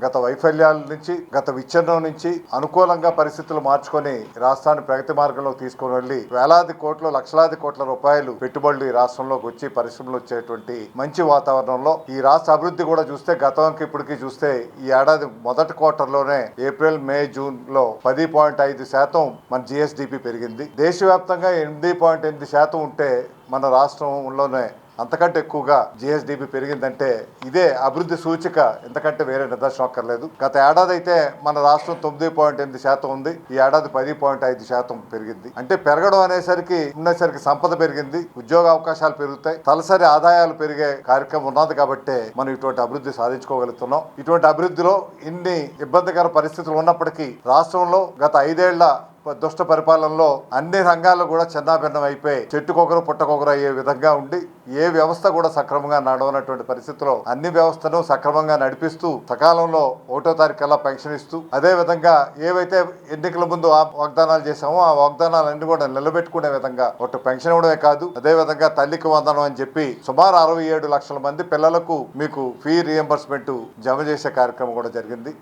గత వైఫల్యాల నుంచి, గత విచ్ఛిన్నం నుంచి అనుకూలంగా పరిస్థితులు మార్చుకొని రాష్ట్రాన్ని ప్రగతి మార్గంలో తీసుకుని వెళ్లి వేలాది కోట్లు, లక్షలాది కోట్ల రూపాయలు పెట్టుబడులు ఈ రాష్ట్రంలోకి వచ్చి పరిశ్రమలు వచ్చేటువంటి మంచి వాతావరణంలో ఈ రాష్ట్ర అభివృద్ధి కూడా చూస్తే గతంకి ఇప్పటికి చూస్తే ఈ ఏడాది మొదటి క్వార్టర్లోనే ఏప్రిల్, మే, జూన్ లో 10.5% మన జిఎస్డిపి పెరిగింది. దేశవ్యాప్తంగా 8.8% ఉంటే మన రాష్ట్రంలోనే అంతకంటే ఎక్కువగా జిఎస్డిపి పెరిగిందంటే ఇదే అభివృద్ధి సూచిక, ఎందుకంటే వేరే నిదర్శనం అక్కర్లేదు. గత ఏడాది అయితే మన రాష్ట్రం 9.8% ఉంది, ఈ ఏడాది 10.5% పెరిగింది. అంటే పెరగడం ఉండేసరికి సంపద పెరిగింది, ఉద్యోగ అవకాశాలు పెరుగుతాయి, తలసరి ఆదాయాలు పెరిగే కార్యక్రమం ఉన్నది కాబట్టి మనం ఇటువంటి అభివృద్ధి సాధించుకోగలుగుతున్నాం. ఇటువంటి అభివృద్ధిలో ఇన్ని ఇబ్బందికర పరిస్థితులు ఉన్నప్పటికీ రాష్ట్రంలో గత 5 ఏళ్ల దుష్ట పరిపాలనలో అన్ని రంగాల్లో కూడా చిన్నాభిన్నం అయిపోయి చెట్టుకొకరు పుట్టకొకరు అయ్యే విధంగా ఉండి ఏ వ్యవస్థ కూడా సక్రమంగా నడవనటువంటి పరిస్థితిలో అన్ని వ్యవస్థను సక్రమంగా నడిపిస్తూ సకాలంలో 1వ తారీఖులా పెన్షన్ ఇస్తూ, అదే విధంగా ఏవైతే ఎన్నికల ముందు వాగ్దానాలు చేశామో ఆ వాగ్దానాలన్నీ కూడా నిలబెట్టుకునే విధంగా ఒక పెన్షన్ ఇవ్వడమే కాదు, అదే విధంగా తల్లికి వందనం అని చెప్పి సుమారు 67 లక్షల మంది పిల్లలకు మీకు ఫీ రియంబర్స్మెంట్ జమ చేసే కార్యక్రమం కూడా జరిగింది.